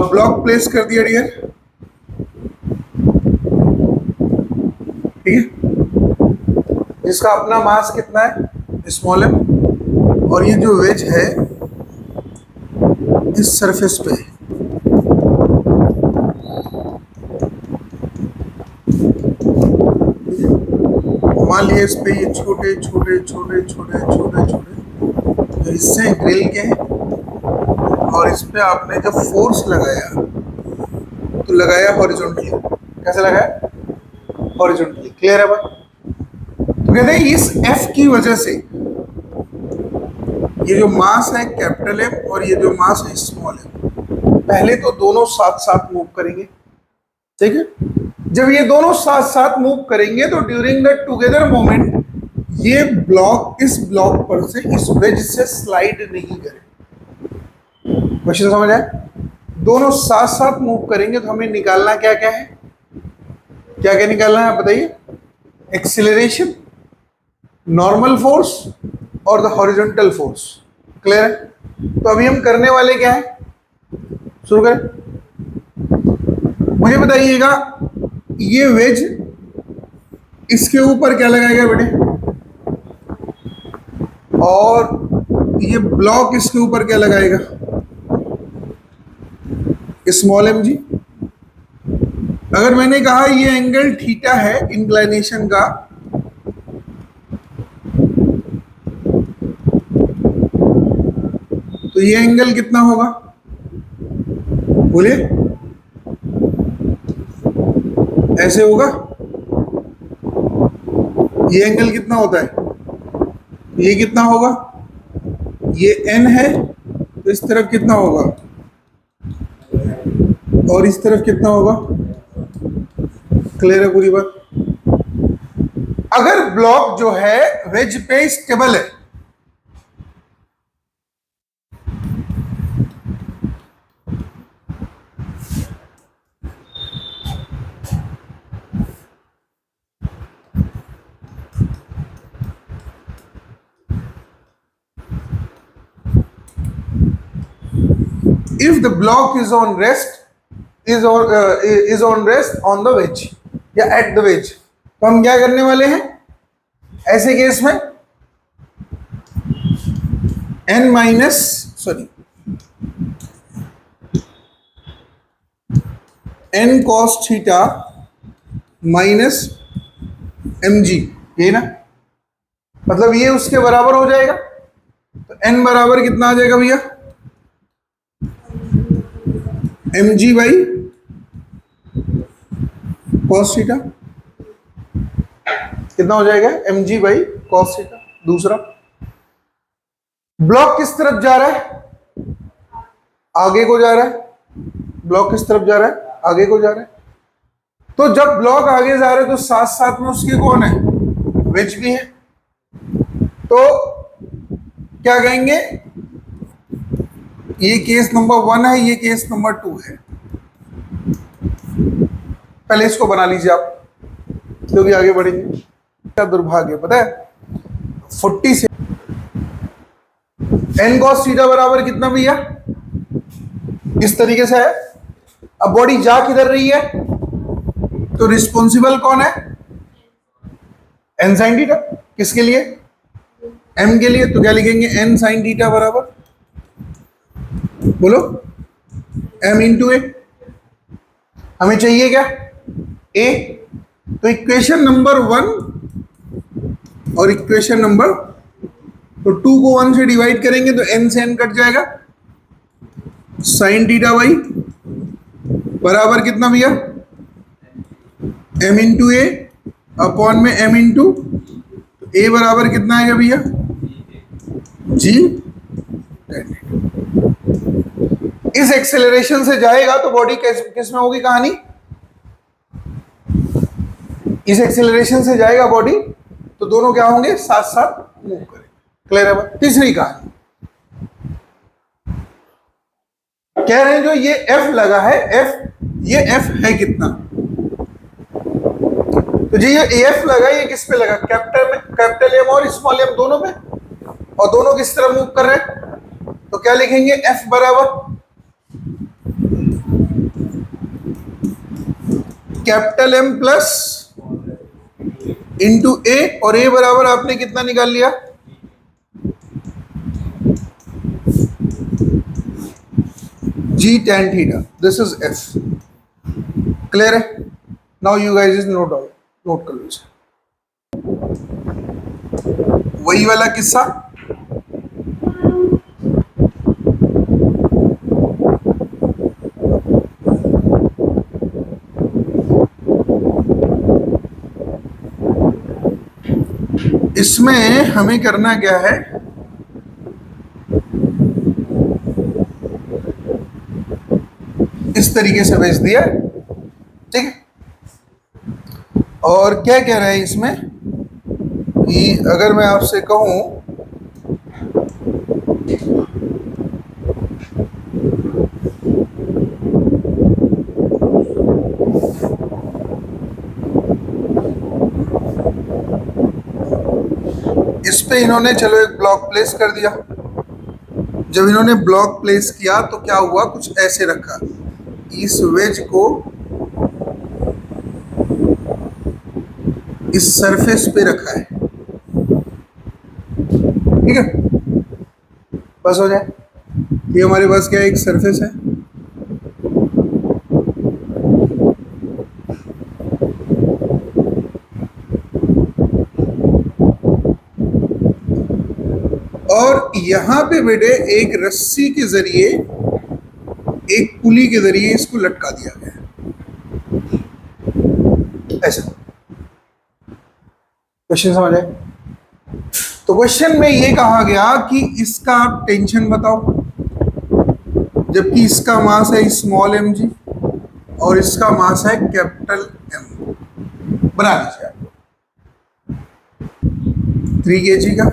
Block place कर दिया dear, ठीक है, जिसका अपना मास कितना है स्मॉल एम, और ये जो वेज है इस सरफेस पे, मान लिया इस पे ये छोटे छोटे छोटे छोटे छोटे छोटे जो हिस्से ग्रिल के हैं, और इस पे आपने जब फोर्स लगाया तो लगाया हॉरिजॉन्टली। कैसे लगाया? हॉरिजॉन्टली। क्लियर है बात? तो कहते हैं इस एफ की वजह से ये जो मास है कैपिटल एम और ये जो मास है स्मॉल एम, पहले तो दोनों साथ साथ मूव करेंगे, ठीक है। जब ये दोनों साथ साथ मूव करेंगे तो ड्यूरिंग द टुगेदर मोमेंट ये ब्लॉक इस ब्लॉक पर से इस वेज से स्लाइड नहीं करेगा। क्वेश्चन समझ आए? दोनों साथ साथ मूव करेंगे तो हमें निकालना क्या क्या है, क्या क्या निकालना है बताइए? एक्सीलरेशन, नॉर्मल फोर्स और द हॉरिजॉन्टल फोर्स। क्लियर है? तो अभी हम करने वाले क्या है, शुरू करें। मुझे बताइएगा ये वेज इसके ऊपर क्या लगाएगा बेटे, और ये ब्लॉक इसके ऊपर क्या लगाएगा, स्मॉल एम जी। अगर मैंने कहा ये एंगल थीटा है इंक्लाइनेशन का, तो ये एंगल कितना होगा बोलिए? ऐसे होगा। ये एंगल कितना होता है? ये कितना होगा? ये n है तो इस तरफ कितना होगा, और इस तरफ कितना होगा? क्लियर है पूरी बात? अगर ब्लॉक जो है वेज पे स्टेबल है, if the block is on rest on the wedge या at the wedge, तो हम क्या करने वाले हैं ऐसे केस में? n cos theta minus mg, ये ना, मतलब ये उसके बराबर हो जाएगा। तो n बराबर कितना आ जाएगा भैया? mg by cos theta. कितना हो जाएगा? mg by cos theta. दूसरा, ब्लॉक किस तरफ जा रहा है? आगे को जा रहा है। ब्लॉक किस तरफ जा रहा है? आगे को जा रहा है। तो जब ब्लॉक आगे जा रहा है तो साथ साथ में उसके कौन है? वेज भी है। तो क्या कहेंगे? ये केस नंबर 1 है, ये केस नंबर 2 है। पहले इसको बना लीजिए आप, क्योंकि आगे बढ़ेंगे। क्या दुर्भाग्य पता है, 40 से n cos थीटा बराबर कितना भैया? इस तरीके से है। अब बॉडी जा किधर रही है? तो रिस्पॉन्सिबल कौन है? n sin theta. किसके लिए? m के लिए। तो क्या लिखेंगे? n sin थीटा बराबर, बोलो, m इंटू ए। हमें चाहिए क्या? a। तो इक्वेशन नंबर 1 और इक्वेशन नंबर, तो 2 को 1 से डिवाइड करेंगे तो n से n कट जाएगा। sin थीटा बाई बराबर कितना भैया? m इंटू ए अपॉन में m इंटू ए बराबर कितना आएगा भैया? g। इस एक्सेलरेशन से जाएगा तो बॉडी किस में होगी कहानी? इस एक्सेलरेशन से जाएगा बॉडी तो दोनों क्या होंगे? साथ साथ मूव करेंगे। क्लियर है बात? तीसरी कहानी कह रहे हैं जो ये F लगा है, ये F है कितना? तो जी ये AF लगा, ये किस पे लगा? कैपिटल एम और स्मॉल एम दोनों पे, और दोनों किस तरह मूव कर रहे हैं? तो क्या लिखेंगे? F बराबर कैपिटल M प्लस इंटू ए, और ए बराबर आपने कितना निकाल लिया? G tan theta. This is F. Clear है? Now you guys is note कर लीजिए वही वाला किस्सा। इसमें हमें करना क्या है, इस तरीके से भेज दिया, ठीक है। और क्या कह रहा है इसमें कि अगर मैं आपसे कहूं इस पे इन्होंने चलो एक ब्लॉक प्लेस कर दिया। जब इन्होंने ब्लॉक प्लेस किया तो क्या हुआ, कुछ ऐसे रखा, इस वेज को इस सरफेस पे रखा है, ठीक है, बस हो जाए। ये हमारे पास क्या है, एक सरफेस है, और यहां पे बेटे एक रस्सी के जरिए, एक पुली के जरिए इसको लटका दिया गया ऐसा। क्वेश्चन समझ आए? तो क्वेश्चन में ये कहा गया कि इसका आप टेंशन बताओ, जबकि इसका मास है स्मॉल एम जी और इसका मास है कैपिटल एम। बना लीजिए आप 3 kg का,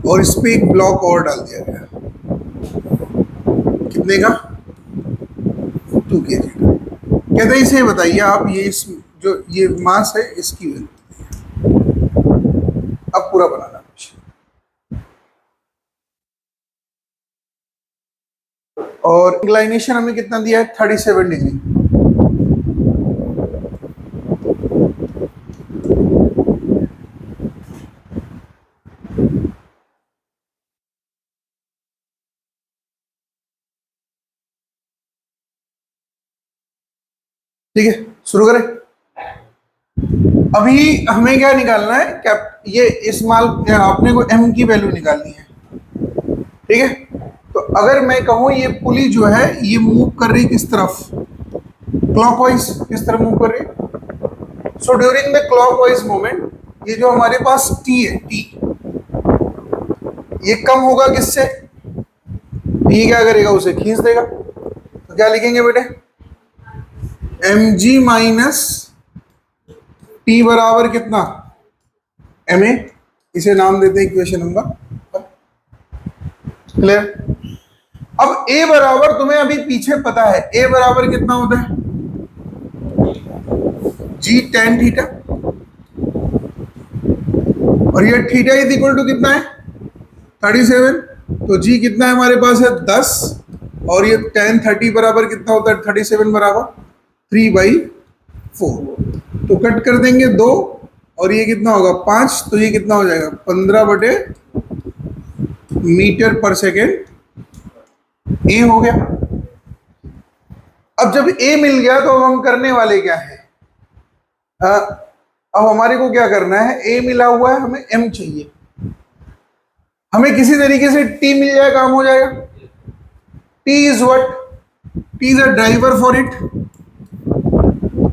और इस पे एक ब्लॉक और डाल दिया गया, कितने का, 2 kg का। कहते हैं इसे बताइए आप, ये इस जो ये मास है इसकी वैल्यू अब पूरा बनाना। और इंक्लाइनेशन हमें कितना दिया है, 37 डिग्री। ठीक है, शुरू करें। अभी हमें क्या निकालना है, क्या ये इस्तेमाल, आपने को एम की वैल्यू निकालनी है, ठीक है। तो अगर मैं कहूं ये पुली जो है ये मूव कर रही किस तरफ, क्लॉकवाइज, किस तरफ मूव कर रही है। So during the clockwise movement ये जो हमारे पास टी है, टी ये कम होगा किससे, टी क्या करेगा, उसे खींच देगा। तो क्या लिखेंगे बेटे, एम जी माइनस टी बराबर कितना, एम ए, इसे नाम देते हैं इक्वेशन नंबर। क्लियर? अब ए बराबर तुम्हें अभी पीछे पता है, ए बराबर कितना होता है, जी टेन थीटा, और ये थीटा इज इक्वल टू कितना है, 37। तो जी कितना है हमारे पास है 10, और ये टेन 30 बराबर कितना होता है, 37 बराबर 3/4। तो कट कर देंगे 2, और ये कितना होगा 5, तो ये कितना हो जाएगा 15/मीटर पर सेकेंड, ए हो गया। अब जब ए मिल गया तो अब हम करने वाले क्या है, अब हमारे को क्या करना है, ए मिला हुआ है, हमें एम चाहिए, हमें किसी तरीके से टी मिल जाए, काम हो जाएगा। T is what, T is a driver for it.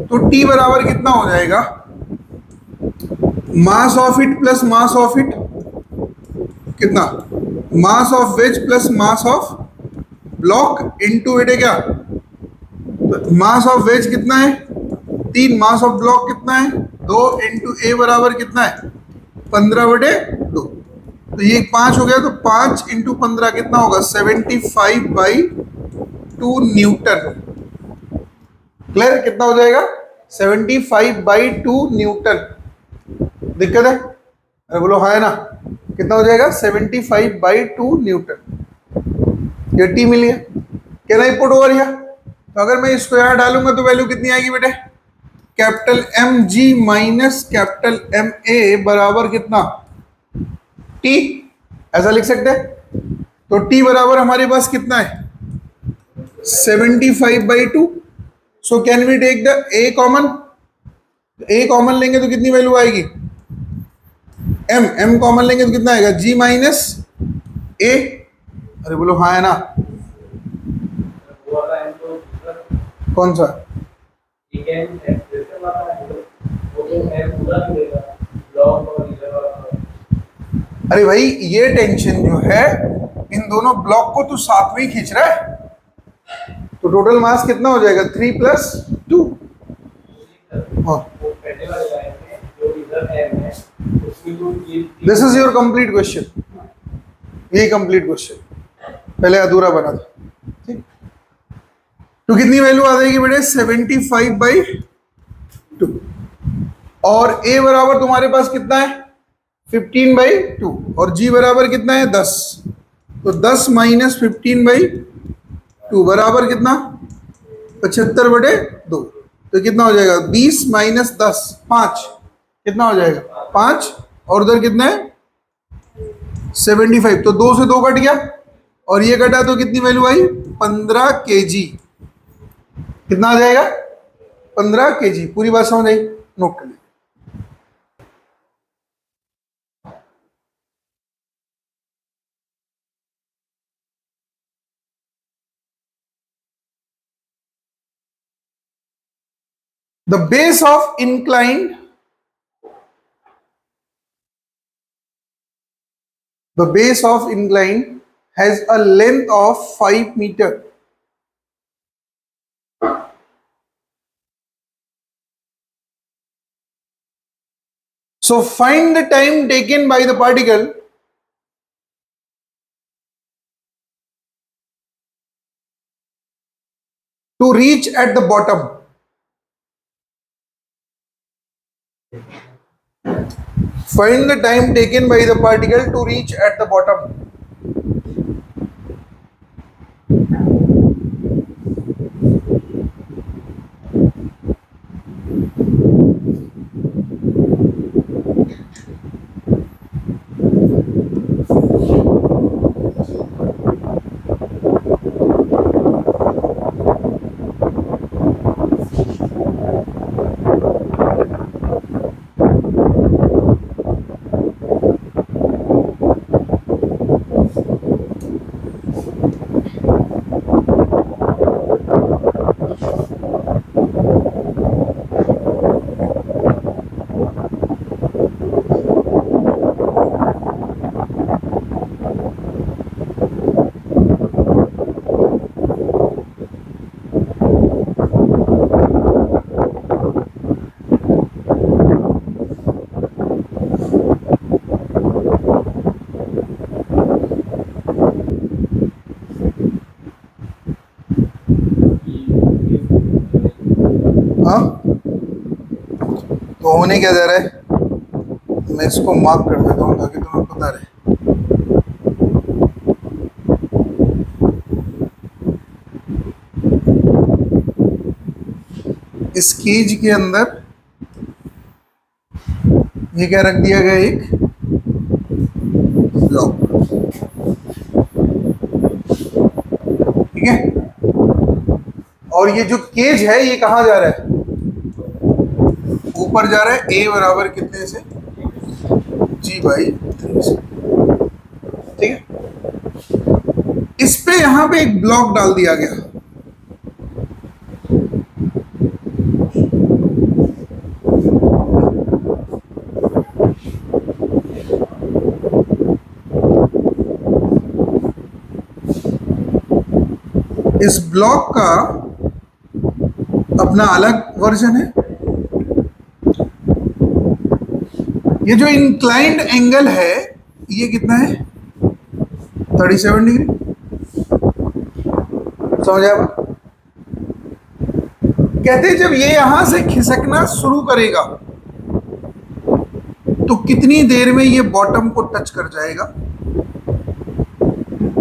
तो टी बराबर कितना हो जाएगा, mass of it plus mass of it, कितना, mass of wedge plus mass of block into it है क्या, तो मास ऑफ वेज कितना है 3, मास ऑफ ब्लॉक कितना है 2, इंटू ए बराबर कितना है 15/2। तो ये 5 हो गया, तो 5 इंटू 15 कितना होगा 75/2 न्यूटन। क्लियर? कितना हो जाएगा 75/2 न्यूटन। दिक्कत है? अरे बोलो हाँ है ना। कितना हो जाएगा 75/2 न्यूटन। ये टी मिली है। Can I put over here? तो अगर मैं इसको यहां डालूंगा तो वैल्यू कितनी आएगी बेटे? Capital M G minus capital M A बराबर कितना? टी। ऐसा लिख सकते हैं। तो टी बराबर हमारे पास कितना है? 75/2। So can we take the A common? A common लेंगे तो कितनी वैल्यू आएगी? एम। एम कॉमन लेंगे तो कितना आएगा? जी माइनस ए। अरे बोलो हाँ है ना? कौन सा? अरे भाई ये टेंशन जो है इन दोनों ब्लॉक को तो साथ में ही खींच रहा है। तो टोटल मास कितना हो जाएगा? 3 + 2। This is your complete question. यही कंप्लीट क्वेश्चन, पहले अधूरा बना था। ठीक, तो कितनी वैल्यू आ जाएगी बेटे? 75/2। और ए बराबर तुम्हारे पास कितना है? 15/2। और जी बराबर कितना है? 10। तो 10 - 15/2 बराबर कितना? 75/2। तो कितना हो जाएगा? 20 - 10 5। कितना हो जाएगा? 5। और उधर कितना है? 75। तो 2 से 2 कट गया और ये कटा तो कितनी वैल्यू आई? 15 kg। कितना आ जाएगा? 15 kg। पूरी बात समझ आई? नोट कर लीजिए। The base of incline, the base of incline has a length of 5 meter. So find the time taken by the particle to reach at the bottom. Find the time taken by the particle to reach at the bottom. हाँ, तो होने क्या जा रहा है? मैं इसको mark कर देता हूँ ताकि तुम्हें पता रहे। इस केज के अंदर ये क्या रख दिया गया? एक ब्लॉक। ठीक है, और ये जो केज है ये कहाँ जा रहा है? ऊपर जा रहा है। ए बराबर कितने से? G/3 से। ठीक है, इस पे यहां पे एक ब्लॉक डाल दिया गया। इस ब्लॉक का अपना अलग वर्जन है। ये जो इंक्लाइंड एंगल है ये कितना है? 37 डिग्री। समझ आया? कहते हैं जब ये यहां से खिसकना शुरू करेगा तो कितनी देर में ये बॉटम को टच कर जाएगा?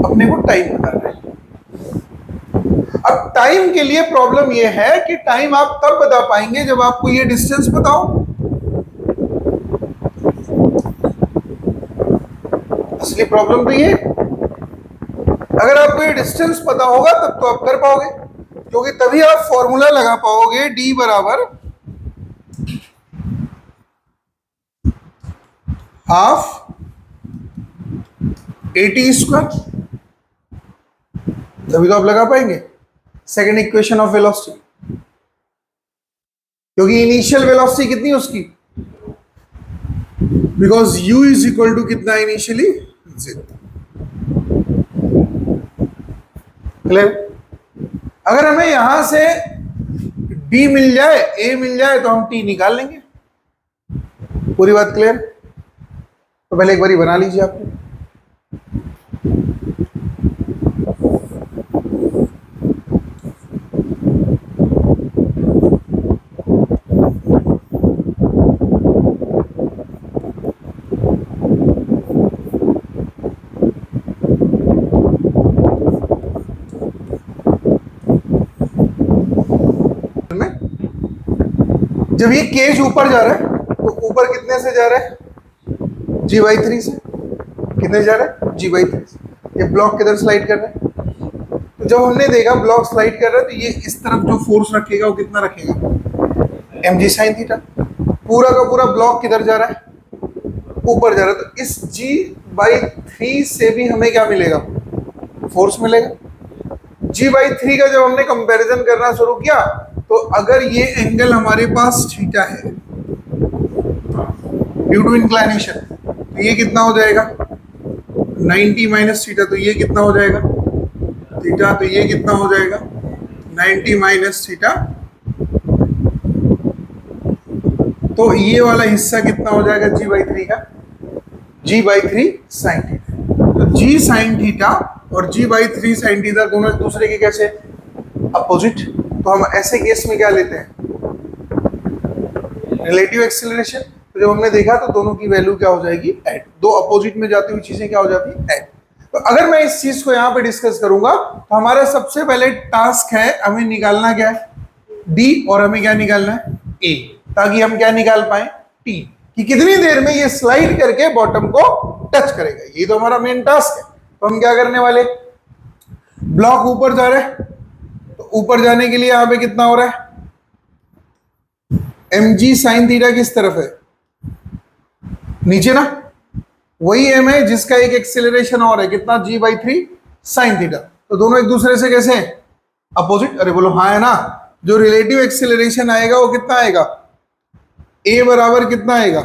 अपने को टाइम बता रहा है। अब टाइम के लिए प्रॉब्लम ये है कि टाइम आप तब बता पाएंगे जब आपको ये डिस्टेंस बताओ। असली प्रॉब्लम तो ये, अगर आपको ये डिस्टेंस पता होगा तब तो आप कर पाओगे, क्योंकि तभी आप फॉर्मूला लगा पाओगे d बराबर हाफ AT स्क्वायर, तभी तो आप लगा पाएंगे सेकेंड इक्वेशन ऑफ वेलोसिटी। क्योंकि इनिशियल वेलोसिटी कितनी है उसकी, because u is equal to कितना इनिशियली 0। क्लियर? अगर हमें यहां से d मिल जाए, a मिल जाए, तो हम t निकाल लेंगे। पूरी बात क्लियर? तो पहले एक बारी बना लीजिए आप। जब ये केज ऊपर जा रहा है तो ऊपर कितने से जा रहा है, g/3 से। कितने जा रहा है, g/3 से। ये ब्लॉक किधर स्लाइड कर रहा है, तो जब हमने देखा ब्लॉक स्लाइड कर रहा है तो ये इस तरफ जो फोर्स रखेगा वो कितना रखेगा, mg sin थीटा। पूरा का पूरा ब्लॉक किधर जा रहा है, ऊपर जा रहा है, तो इस g/3 से भी हमें क्या मिलेगा, फोर्स मिलेगा। g/3 का जब हमने कंपैरिजन करना शुरू किया, तो अगर ये एंगल हमारे पास थीटा है ड्यू टू इंक्लाइनेशन, तो ये कितना हो जाएगा 90 माइनस थीटा, तो ये कितना हो जाएगा थीटा, तो ये कितना हो जाएगा 90 माइनस थीटा। तो ये वाला हिस्सा कितना हो जाएगा g/3 का, g/3 साइन थीटा। तो g साइन थीटा और g/3 साइन थीटा दोनों एक दूसरे के कैसे अपोजिट। तो हम ऐसे केस में क्या लेते हैं, रिलेटिव एक्सीलरेशन। तो जब हमने देखा तो दोनों की वैल्यू क्या हो जाएगी ऐड, दो अपोजिट में जाती हुई चीजें क्या हो जाती है ऐड। तो अगर मैं इस चीज को यहाँ पे डिस्कस करूंगा तो हमारा सबसे पहले टास्क है हमें निकालना क्या है d, और हमें क्या निकालना है a, ताकि हम क्या निकाल पाए t, कि कितनी देर में ये स्लाइड करके बॉटम को टच करेगा। ये तो हमारा मेन टास्क है। तो हम क्या करने वाले, ब्लॉक ऊपर जा रहे हैं, तो ऊपर जाने के लिए यहां पे कितना हो रहा है, mg sin थीटा किस तरफ है, नीचे ना, वही m है जिसका एक एक्सेलरेशन और है कितना g/3 sin थीटा। तो दोनों एक दूसरे से कैसे हैं अपोजिट। अरे बोलो हाँ है ना। जो रिलेटिव एक्सेलरेशन आएगा वो कितना आएगा, a बराबर कितना आएगा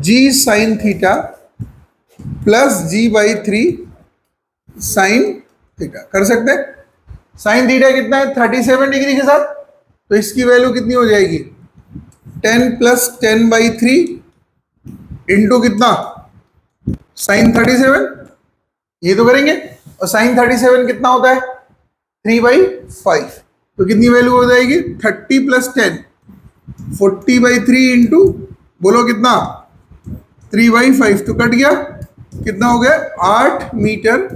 g sin theta plus g/3 sin theta. कर सकते हैं, साइन थीटा कितना है 37 डिग्री के साथ, तो इसकी वैल्यू कितनी हो जाएगी 10 प्लस 10/3 इंटू कितना साइन 37, ये तो करेंगे। और साइन 37 कितना होता है 3/5, तो कितनी वैल्यू हो जाएगी 30 प्लस 10 40/3 इंटू बोलो कितना 3/5, तो कट गया, कितना हो गया 8 मीटर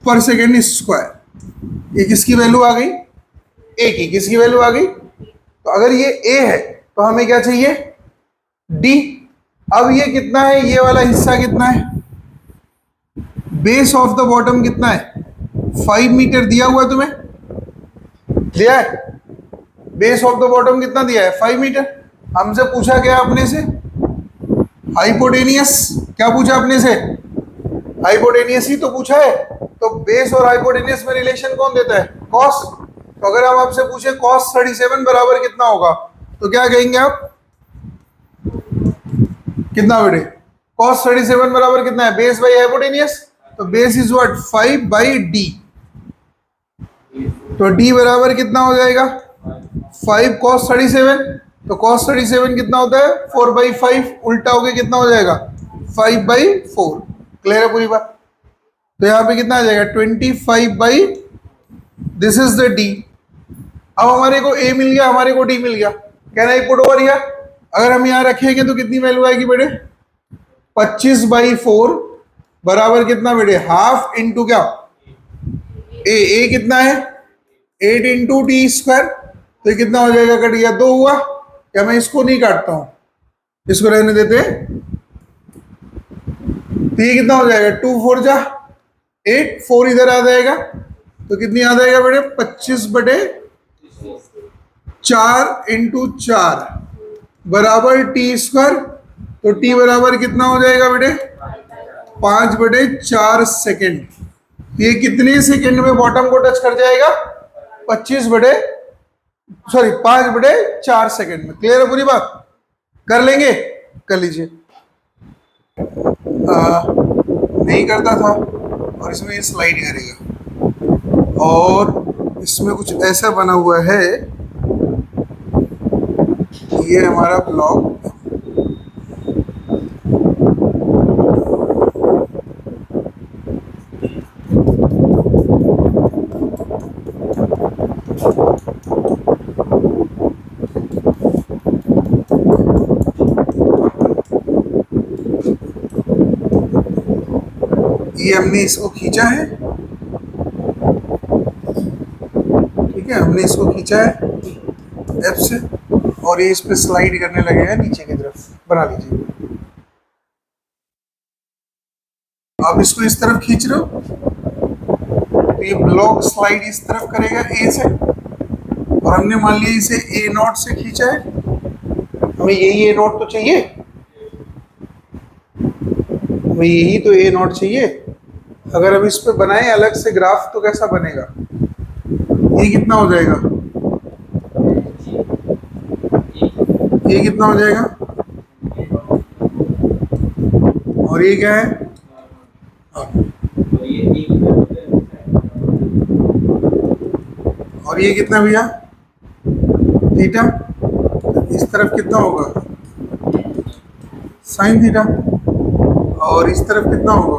पर सेकेंड स्क्वायर। ये किसकी वैल्यू आ गई, ए की। किसकी वैल्यू आ गई, तो अगर ये ए है तो हमें क्या चाहिए डी। अब ये कितना है, ये वाला हिस्सा कितना है, बेस ऑफ द बॉटम कितना है 5 मीटर दिया हुआ है, तुम्हें दिया है बेस ऑफ द बॉटम कितना दिया है 5 मीटर। हमसे पूछा गया अपने से हाइपोटेनियस, क्या पूछा अपने से हाइपोटेनियस ही तो पूछा है। तो बेस और हाइपोटेनियस में रिलेशन कौन देता है कॉस। तो अगर हम आपसे पूछे कॉस 37 बराबर कितना होगा, तो क्या कहेंगे आप, कितना बेटे कॉस 37 बराबर कितना है बेस बाई हाइपोटेनियस। तो बेस इज व्हाट 5/d, तो d बराबर कितना हो जाएगा 5 cos 37। तो cos 37 कितना होता है 4/5, उल्टा होके कितना हो जाएगा 5/4। क्लियर है पूरी बात। तो यहाँ पे कितना आ जाएगा 25/, दिस इज द d। अब हमारे को a मिल गया, हमारे को d मिल गया, कहना है पुट ओवर हियर। अगर हम यहाँ रखेंगे तो कितनी वैल्यू आएगी बेटे 25/4 बराबर कितना बेटे हाफ इंटू क्या ए कितना है 8 इंटू टी स्क्वायर, तो ये कितना हो जाएगा, कट गया 2 हुआ। या मैं इसको नहीं काटता हूं, इसको रहने देते हैं। तो ये कितना हो जाएगा 2 4 जा 8, 4 इधर आ जाएगा, तो कितनी आ जाएगा बेटे 25/4 इंटू 4 बराबर टी स्क्वायर। तो टी बराबर कितना हो जाएगा बेटे 5/4 सेकेंड। ये कितने सेकेंड में बॉटम को टच कर जाएगा 5/4 सेकेंड में। क्लियर है पूरी बात, कर लेंगे, कर लीजिए। नहीं करता था और इसमें ये स्लाइड करेगा और इसमें कुछ ऐसा बना हुआ है, ये हमारा ब्लॉक ये हमने इसको खींचा है, ठीक है, हमने इसको खींचा है एफ से और ये इस पे स्लाइड करने लगेगा नीचे की तरफ। बना लीजिए, आप इसको इस तरफ खींच रहे हो तो ये ब्लॉक स्लाइड इस तरफ करेगा ए से, और हमने मान लिया इसे ए नॉट से खींचा है, हमें यही ए नॉट तो चाहिए, हमें यही तो ए नॉट चाहिए। अगर हम इस पे बनाए अलग से ग्राफ तो कैसा बनेगा, ये कितना हो जाएगा, ये कितना हो जाएगा, और ये क्या है, और ये कितना भैया थीटा, इस तरफ कितना होगा साइन थीटा, और इस तरफ कितना होगा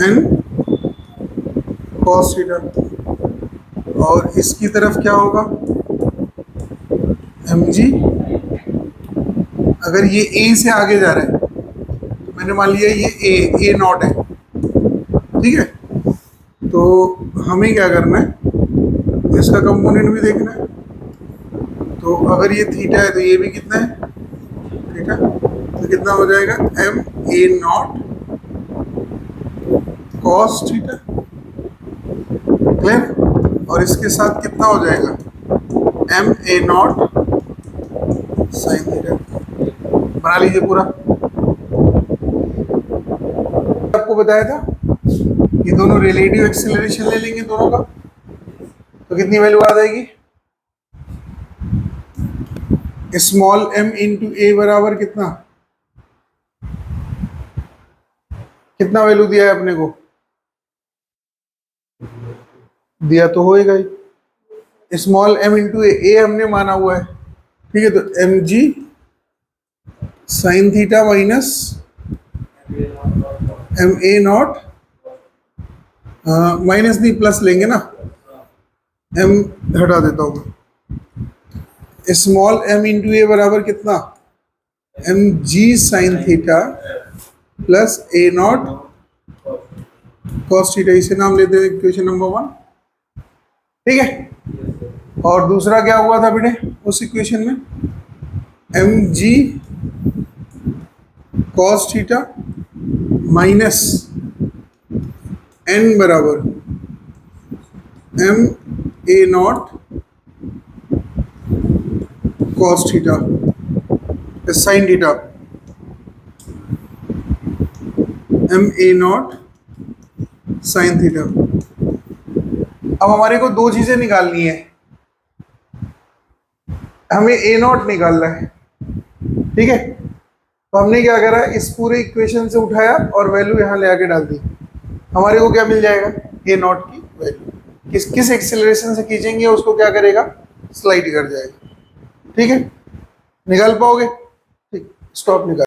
एन कॉस थीटा, और इसकी तरफ क्या होगा एम जी। अगर ये ए से आगे जा रहा है तो मैंने मान लिया ये ए नॉट है, ठीक है, तो हमें क्या करना है, इसका कंपोनेंट भी देखना है। तो अगर ये थीटा है तो ये भी कितना है थीटा, तो कितना हो जाएगा M A naught cos theta. Clear, और इसके साथ कितना हो जाएगा M A naught sine theta. बना लीजिए पूरा, आपको बताया था ये दोनों रिलेटिव एक्सेलरेशन ले लेंगे दोनों का, तो कितनी वैल्यू आ जाएगी, स्मॉल m इंटू ए बराबर कितना, कितना वैल्यू दिया है अपने को, दिया तो होएगा ही, स्मॉल m इंटू ए हमने माना हुआ है, ठीक है, तो M G sine theta minus M A naught, minus नहीं प्लस लेंगे ना, m हटा देता हूँ, स्मॉल m इंटू ए बराबर कितना M G sine theta plus A naught cos theta, इसे नाम लेते हैं इक्वेशन नंबर 1, ठीक है। और दूसरा क्या हुआ था बेटे उस इक्वेशन में, M G cos theta minus N बराबर M A naught cos theta sine theta, M A naught sine theta. अब हमारे को दो चीजें निकालनी है, हमें ए नॉट निकालना है, ठीक है, तो हमने क्या करा, इस पूरे इक्वेशन से उठाया और वैल्यू यहाँ ले आके डाल दी, हमारे को क्या मिल जाएगा ए नॉट की वैल्यू, किस एक्सेलरेशन से खींचेंगे उसको क्या करेगा स्लाइड कर जाएगा, ठीक है, निकाल पाओगे, ठीक, स्टॉप निकाल।